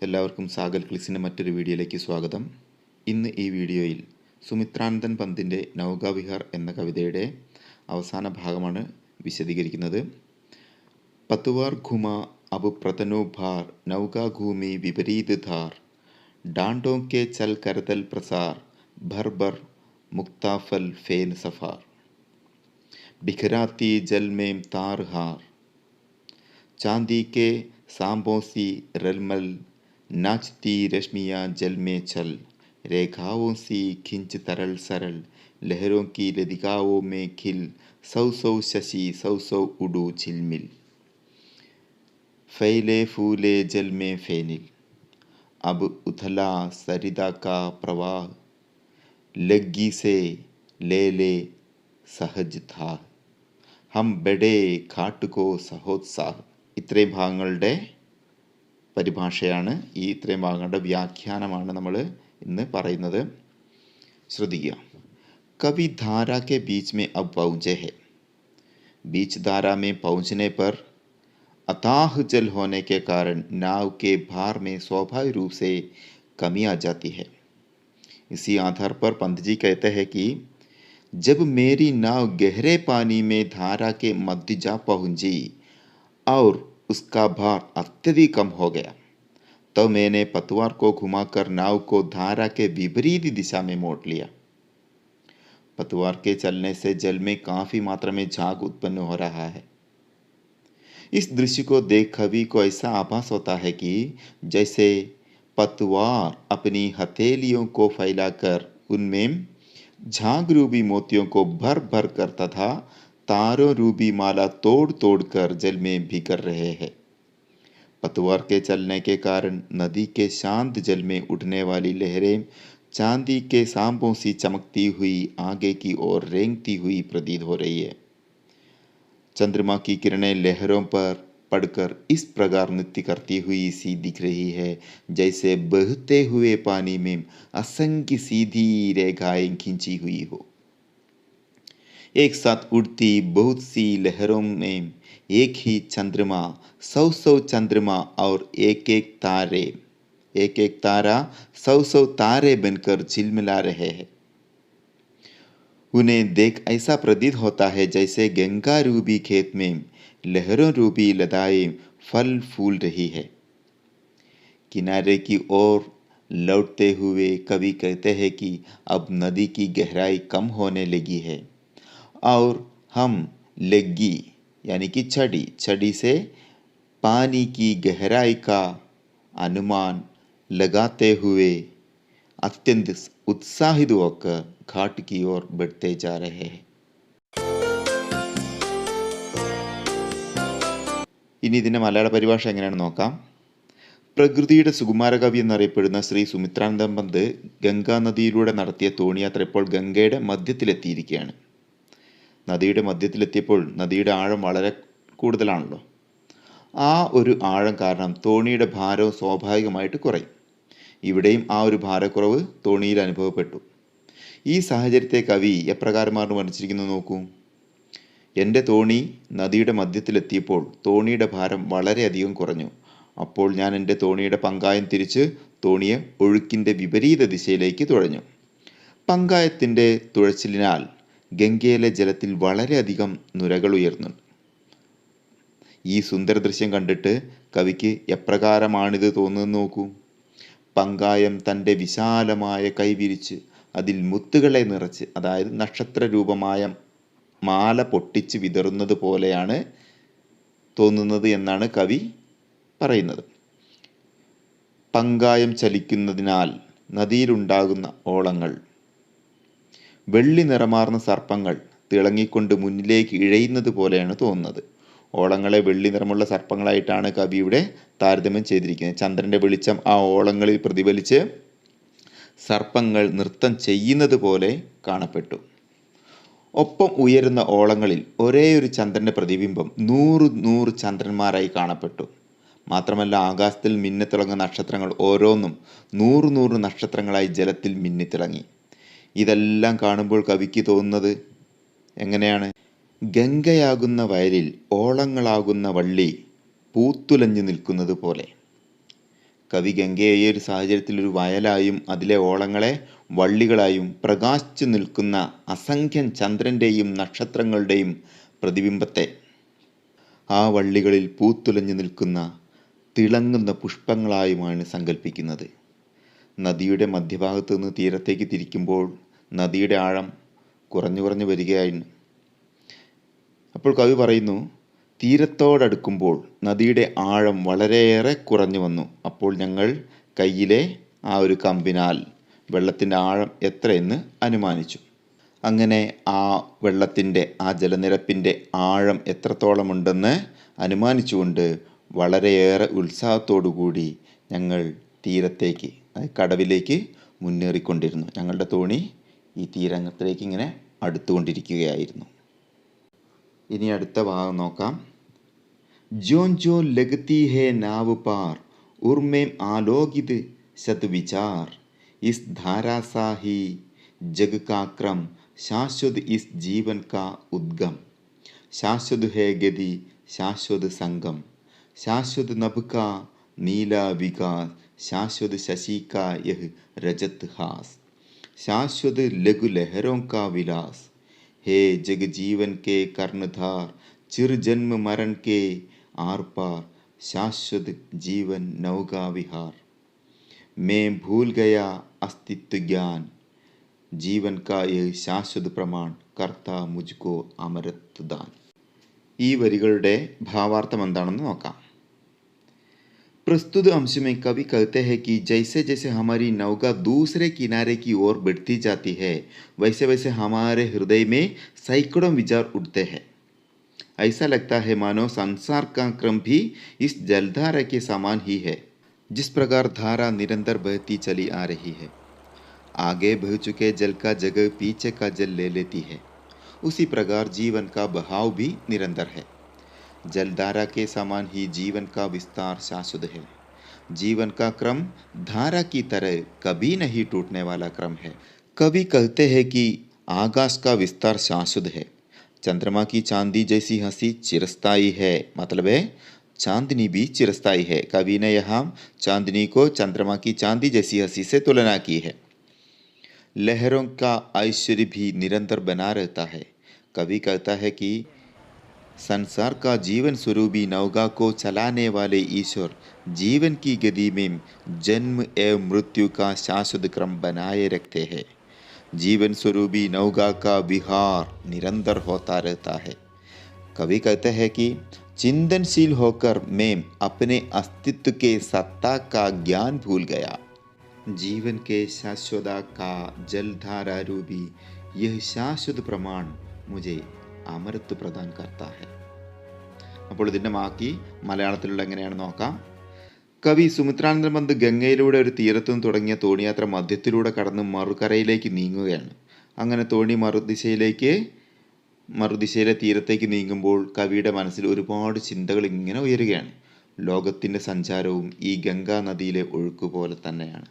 എല്ലാവർക്കും സാഗൽ ക്ലിസിൻ്റെ മറ്റൊരു വീഡിയോയിലേക്ക് സ്വാഗതം. ഇന്ന് ഈ വീഡിയോയിൽ സുമിത്രാനന്ദൻ പന്തിൻ്റെ നൗകാവിഹാർ എന്ന കവിതയുടെ അവസാന ഭാഗമാണ് വിശദീകരിക്കുന്നത്. പത്തുവാർ ഘുമ അബ് പ്രതനോ ഭാർ നൗകാ ഘൂമി വിപരീത് ധാർ ഡാണ്ടോ കെ ചൽ കരതൽ പ്രസാർ ഭർ ഭർ മുക്താഫൽ ഫേൻ സഫാർ बिखराती जल में तार हार चांदी के सांपों सी रलमल नाचती रश्मियाँ जल में छल रेखाओं सी खिंच तरल सरल लहरों की लदिकाओं में खिल सौ सौ शशि सौ सौ उड़ू झिलमिल फैले फूले जल में फेनिल अब उथला सरिता का प्रवाह लग्गी से ले ले सहज था ഹം ബഡേ ഘാട്ടുകോ സഹോത്സാഹ്. ഇത്രയും ഭാഗങ്ങളുടെ പരിഭാഷയാണ്, ഇത്രയും ഭാഗങ്ങളുടെ വ്യാഖ്യാനമാണ് നമ്മൾ ഇന്ന് പറയുന്നത്. ശ്രദ്ധിക്കുക. कभी धारा के बीच में अब पहुँचे है. बीच धारा में पहुँचने पर अथाह जल होने के कारण नाव के भार में स्वाभाविक रूप से कमी आ जाती है. इसी आधार पर पंत जी कहते हैं कि जब मेरी नाव गहरे पानी में धारा के मध्य जा पहुंची और उसका भार अत्यधिक कम हो गया, तो मैंने पतवार को घुमाकर नाव को धारा के विपरीत दिशा में मोड़ लिया. पतवार के चलने से जल में काफी मात्रा में झाग उत्पन्न हो रहा है. इस दृश्य को देख कवि को ऐसा आभास होता है कि जैसे पतवार अपनी हथेलियों को फैलाकर उनमें झाग रूबी मोतियों को भर भर कर तथा तारों रूबी माला तोड़ तोड़ कर जल में बिखर रहे हैं. पतवार के चलने के कारण नदी के शांत जल में उठने वाली लहरें चांदी के सांपों सी चमकती हुई आगे की ओर रेंगती हुई प्रतीत हो रही है. चंद्रमा की किरणें लहरों पर पड़कर इस प्रकार नृत्य करती हुई सी दिख रही है जैसे बहते हुए पानी में असंख्य सीधी रेखाएं खींची हुई हो. एक साथ उड़ती बहुत सी लहरों में एक ही चंद्रमा, सौ सौ चंद्रमा और एक एक तारा सौ सौ तारे बनकर झिलमिला रहे हैं. उन्हें देख ऐसा प्रतीत होता है जैसे गंगा रूबी खेत में लहरों रूबी लताएं फल फूल रही है. किनारे की ओर लौटते हुए कवि कहते हैं कि अब नदी की गहराई कम होने लगी है और हम लग्गी यानी कि छड़ी से पानी की गहराई का अनुमान लगाते हुए अत्यंत उत्साहित होकर घाट की ओर बढ़ते जा रहे हैं. ഇനി ഇതിൻ്റെ മലയാള പരിഭാഷ എങ്ങനെയാണെന്ന് നോക്കാം. പ്രകൃതിയുടെ സുകുമാരകവി എന്നറിയപ്പെടുന്ന ശ്രീ സുമിത്രാനന്ദൻ പന്ത് ഗംഗാ നദിയിലൂടെ നടത്തിയ തോണിയാത്ര ഇപ്പോൾ ഗംഗയുടെ മധ്യത്തിലെത്തിയിരിക്കുകയാണ്. നദിയുടെ മധ്യത്തിലെത്തിയപ്പോൾ നദിയുടെ ആഴം വളരെ കൂടുതലാണല്ലോ. ആ ഒരു ആഴം കാരണം തോണിയുടെ ഭാരവും സ്വാഭാവികമായിട്ട് കുറയും. ഇവിടെയും ആ ഒരു ഭാരക്കുറവ് തോണിയിൽ അനുഭവപ്പെട്ടു. ഈ സാഹചര്യത്തെ കവി എപ്രകാരമാണ് വർണ്ണിച്ചിരിക്കുന്നത് നോക്കൂ. എൻ്റെ തോണി നദിയുടെ മധ്യത്തിലെത്തിയപ്പോൾ തോണിയുടെ ഭാരം വളരെയധികം കുറഞ്ഞു. അപ്പോൾ ഞാൻ എൻ്റെ തോണിയുടെ പങ്കായം തിരിച്ച് തോണിയെ ഒഴുക്കിൻ്റെ വിപരീത ദിശയിലേക്ക് തുഴഞ്ഞു. പങ്കായത്തിൻ്റെ തുഴച്ചിലിനാൽ ഗംഗയിലെ ജലത്തിൽ വളരെയധികം നുരകൾ ഉയർന്നു. ഈ സുന്ദര ദൃശ്യം കണ്ടിട്ട് കവിക്ക് എപ്രകാരമാണിത് തോന്നുന്നത് നോക്കൂ. പങ്കായം തൻ്റെ വിശാലമായ കൈ വിരിച്ച് അതിൽ മുത്തുകളെ നിറച്ച്, അതായത് നക്ഷത്ര രൂപമായ മാല പൊട്ടിച്ച് വിതറുന്നത് പോലെയാണ് തോന്നുന്നത് എന്നാണ് കവി പറയുന്നത്. പങ്കായം ചലിക്കുന്നതിനാൽ നദിയിലുണ്ടാകുന്ന ഓളങ്ങൾ, വെള്ളി നിറമാർന്ന സർപ്പങ്ങൾ തിളങ്ങിക്കൊണ്ട് മുന്നിലേക്ക് ഇഴയുന്നത് പോലെയാണ് തോന്നുന്നത്. ഓളങ്ങളെ വെള്ളി നിറമുള്ള സർപ്പങ്ങളായിട്ടാണ് കവിയുടെ താരതമ്യം ചെയ്തിരിക്കുന്നത്. ചന്ദ്രൻ്റെ വെളിച്ചം ആ ഓളങ്ങളിൽ പ്രതിഫലിച്ച് സർപ്പങ്ങൾ നൃത്തം ചെയ്യുന്നത് പോലെ കാണപ്പെട്ടു. ഒപ്പം ഉയരുന്ന ഓളങ്ങളിൽ ഒരേ ഒരു ചന്ദ്രൻ്റെ പ്രതിബിംബം 100 ചന്ദ്രന്മാരായി കാണപ്പെട്ടു. മാത്രമല്ല ആകാശത്തിൽ മിന്നിത്തിളങ്ങുന്ന നക്ഷത്രങ്ങൾ ഓരോന്നും 100 നക്ഷത്രങ്ങളായി ജലത്തിൽ മിന്നിത്തിളങ്ങി. ഇതെല്ലാം കാണുമ്പോൾ കവിക്ക് തോന്നുന്നത് എങ്ങനെയാണ്? ഗംഗയാകുന്ന വയലിൽ ഓളങ്ങളാകുന്ന വള്ളി പൂത്തുലഞ്ഞു നിൽക്കുന്നത് പോലെ. കവി ഗംഗയെ ഈ ഒരു സാഹചര്യത്തിൽ ഒരു വയലായും അതിലെ ഓളങ്ങളെ വള്ളികളായും പ്രകാശിച്ചു നിൽക്കുന്ന അസംഖ്യം ചന്ദ്രൻ്റെയും നക്ഷത്രങ്ങളുടെയും പ്രതിബിംബത്തെ, ആ വള്ളികളിൽ പൂത്തുലഞ്ഞു നിൽക്കുന്ന തിളങ്ങുന്ന പുഷ്പങ്ങളായുമാണ് സങ്കല്പിക്കുന്നത്. നദിയുടെ മധ്യഭാഗത്ത് നിന്ന് തീരത്തേക്ക് തിരിക്കുമ്പോൾ നദിയുടെ ആഴം കുറഞ്ഞു കുറഞ്ഞു വരികയായിരുന്നു. അപ്പോൾ കവി പറയുന്നു, തീരത്തോടടുക്കുമ്പോൾ നദിയുടെ ആഴം വളരെയേറെ കുറഞ്ഞു വന്നു. അപ്പോൾ ഞങ്ങൾ കയ്യിലെ ആ ഒരു കമ്പിനാൽ വെള്ളത്തിൻ്റെ ആഴം എത്രയെന്ന് അനുമാനിച്ചു. അങ്ങനെ ആ വെള്ളത്തിൻ്റെ, ആ ജലനിരപ്പിൻ്റെ ആഴം എത്രത്തോളമുണ്ടെന്ന് അനുമാനിച്ചുകൊണ്ട് വളരെയേറെ ഉത്സാഹത്തോടു കൂടി ഞങ്ങൾ തീരത്തേക്ക്, കടവിലേക്ക് മുന്നേറിക്കൊണ്ടിരുന്നു. ഞങ്ങളുടെ തോണി ഈ തീരത്തിലേക്ക് ഇങ്ങനെ അടുത്തുകൊണ്ടിരിക്കുകയായിരുന്നു. ഇനി അടുത്ത ഭാഗം നോക്കാം. ജോൻ ജോ ലഗത്തി ഹേ നാവ് പാർ ഉർമേം ആലോകിത് സത്വിചാർ ഇസ് ധാരാ സാ ഹി जग का क्रम शाश्वत इस जीवन का उद्गम शाश्वत है गति शाश्वत संगम शाश्वत नभ का नीला विकास शाश्वत शशि का यह रजत हास शाश्वत लघु लहरों का विलास हे जग जीवन के कर्णधार चिर जन्म मरण के आर पार शाश्वत जीवन नौका विहार मैं भूल गया अस्तित्व ज्ञान जीवन का यह शाश्वत प्रमाण कर्ता मुझको अमरत्व दान. ഈ വരികളുടെ ഭാവാർത്ഥം എന്താണെന്ന് നോക്കാം. प्रस्तुत अंश में कवि कहते हैं कि जैसे जैसे हमारी नौका दूसरे किनारे की ओर बढ़ती जाती है वैसे वैसे हमारे हृदय में सैकड़ों विचार उठते हैं. ऐसा लगता है मानो संसार का क्रम भी इस जलधारा के समान ही है. जिस प्रकार धारा निरंतर बहती चली आ रही है, आगे बह चुके जल का जगह पीछे का जल ले लेती है, उसी प्रकार जीवन का बहाव भी निरंतर है. जलधारा के समान ही जीवन का विस्तार शाश्वत है. जीवन का क्रम धारा की तरह कभी नहीं टूटने वाला क्रम है. कवि कहते हैं कि आकाश का विस्तार शाश्वत है. चंद्रमा की चांदी जैसी हंसी चिरस्थायी है. मतलब है चांदनी भी चिरस्थायी है. कवि ने यहाँ चांदनी को चंद्रमा की चांदी जैसी हंसी से तुलना की है. लहरों का ऐश्वर्य भी निरंतर बना रहता है. कवि कहता है कि संसार का जीवन स्वरूपी नौका को चलाने वाले ईश्वर जीवन की गति में जन्म एवं मृत्यु का शाश्वत क्रम बनाए रखते हैं. जीवन स्वरूपी नौका का विहार निरंतर होता रहता है. कवि कहते हैं कि चिंतनशील होकर मैं अपने अस्तित्व के सत्ता का ज्ञान भूल गया. जीवन के शाश्वता का जलधारा रूपी यह शाശ്വത പ്രമാൺ മുझे അമരത്വ പ്രദാൻ करता है. അപ്പോൾ ഇതിൻ്റെ ബാക്കി മലയാളത്തിലുള്ള എങ്ങനെയാണ് നോക്കാം. കവി സുമിത്രാനന്ദ പന്ത് ഗംഗയിലൂടെ ഒരു തീരത്തു നിന്ന് തുടങ്ങിയ തോണിയാത്ര മധ്യത്തിലൂടെ കടന്ന് മറുകരയിലേക്ക് നീങ്ങുകയാണ്. അങ്ങനെ തോണി മറുദിശയിലെ തീരത്തേക്ക് നീങ്ങുമ്പോൾ കവിയുടെ മനസ്സിൽ ഒരുപാട് ചിന്തകൾ ഇങ്ങനെ ഉയരുകയാണ്. ലോകത്തിൻ്റെ സഞ്ചാരവും ഈ ഗംഗാ നദിയിലെ ഒഴുക്കുപോലെ തന്നെയാണ്.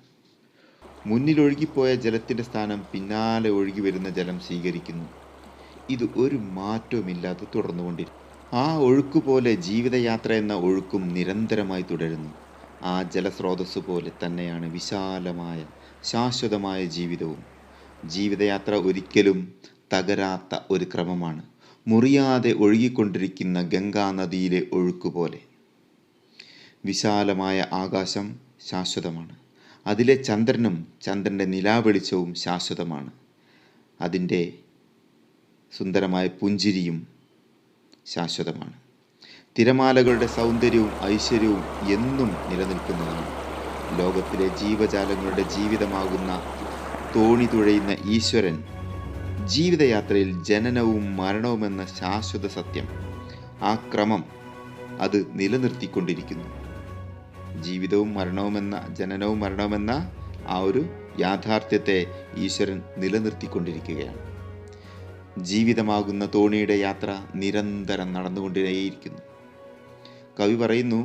മുന്നിലൊഴുകിപ്പോയ ജലത്തിൻ്റെ സ്ഥാനം പിന്നാലെ ഒഴുകി വരുന്ന ജലം സ്വീകരിക്കുന്നു. ഇത് ഒരു മാറ്റവുമില്ലാതെ തുടർന്നുകൊണ്ടിരിക്കും. ആ ഒഴുക്കുപോലെ ജീവിതയാത്ര എന്ന ഒഴുക്കും നിരന്തരമായി തുടരുന്നു. ആ ജലസ്രോതസ് പോലെ തന്നെയാണ് വിശാലമായ ശാശ്വതമായ ജീവിതവും. ജീവിതയാത്ര ഒരിക്കലും തകരാത്ത ഒരു ക്രമമാണ്. മുറിയാതെ ഒഴുകിക്കൊണ്ടിരിക്കുന്ന ഗംഗാ നദിയിലെ ഒഴുക്കുപോലെ. വിശാലമായ ആകാശം ശാശ്വതമാണ്. അതിലെ ചന്ദ്രനും ചന്ദ്രൻ്റെ നിലാവെളിച്ചവും ശാശ്വതമാണ്. അതിൻ്റെ സുന്ദരമായ പുഞ്ചിരിയും ശാശ്വതമാണ്. തിരമാലകളുടെ സൗന്ദര്യവും ഐശ്വര്യവും എന്നും നിലനിൽക്കുന്നതാണ്. ലോകത്തിലെ ജീവജാലങ്ങളുടെ ജീവിതമാകുന്ന തോണി തുഴയുന്ന ഈശ്വരൻ ജീവിതയാത്രയിൽ ജനനവും മരണവുമെന്ന ശാശ്വത സത്യം, ആ ക്രമം അത് നിലനിർത്തിക്കൊണ്ടിരിക്കുന്നു. ജീവിതവും മരണവുമെന്ന, ജനനവും മരണവുമെന്ന ആ ഒരു യാഥാർത്ഥ്യത്തെ ഈശ്വരൻ നിലനിർത്തിക്കൊണ്ടിരിക്കുകയാണ്. ജീവിതമാകുന്ന തോണിയുടെ യാത്ര നിരന്തരം നടന്നുകൊണ്ടേയിരിക്കുന്നു. കവി പറയുന്നു,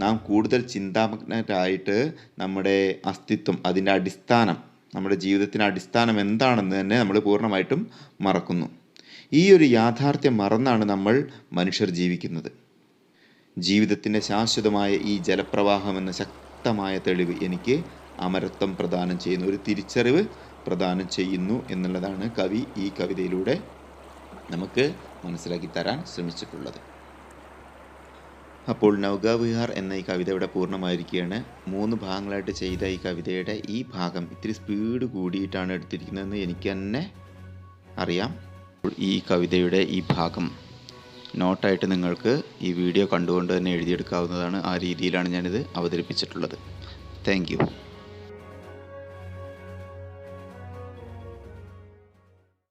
നാം കൂടുതൽ ചിന്താമഗ്നരായിട്ട് നമ്മുടെ അസ്തിത്വം, അതിൻ്റെ അടിസ്ഥാനം, നമ്മുടെ ജീവിതത്തിൻ്റെ അടിസ്ഥാനം എന്താണെന്ന് തന്നെ നമ്മൾ പൂർണ്ണമായിട്ടും മറക്കുന്നു. ഈ ഒരു യാഥാർത്ഥ്യം മറന്നാണ് നമ്മൾ മനുഷ്യർ ജീവിക്കുന്നത്. ജീവിതത്തിൻ്റെ ശാശ്വതമായ ഈ ജലപ്രവാഹം എന്ന ശക്തമായ തെളിവ്, എനിക്ക് അമരത്വം പ്രദാനം ചെയ്യുന്നു, ഒരു തിരിച്ചറിവ് പ്രദാനം ചെയ്യുന്നു എന്നുള്ളതാണ് കവി ഈ കവിതയിലൂടെ നമുക്ക് മനസ്സിലാക്കി തരാൻ ശ്രമിച്ചിട്ടുള്ളത്. അപ്പോൾ നൗകാവിഹാർ എന്ന ഈ കവിത ഇവിടെ പൂർണ്ണമായിരിക്കുകയാണ്. 3 ഭാഗങ്ങളായിട്ട് ചെയ്ത ഈ കവിതയുടെ ഈ ഭാഗം ഇത്തിരി സ്പീഡ് കൂടിയിട്ടാണ് എടുത്തിരിക്കുന്നതെന്ന് എനിക്ക് തന്നെ അറിയാം. ഈ കവിതയുടെ ഈ ഭാഗം നോട്ടായിട്ട് നിങ്ങൾക്ക് ഈ വീഡിയോ കണ്ടുകൊണ്ട് തന്നെ എഴുതിയെടുക്കാവുന്നതാണ്. ആ രീതിയിലാണ് ഞാനിത് അവതരിപ്പിച്ചിട്ടുള്ളത്. Thank you.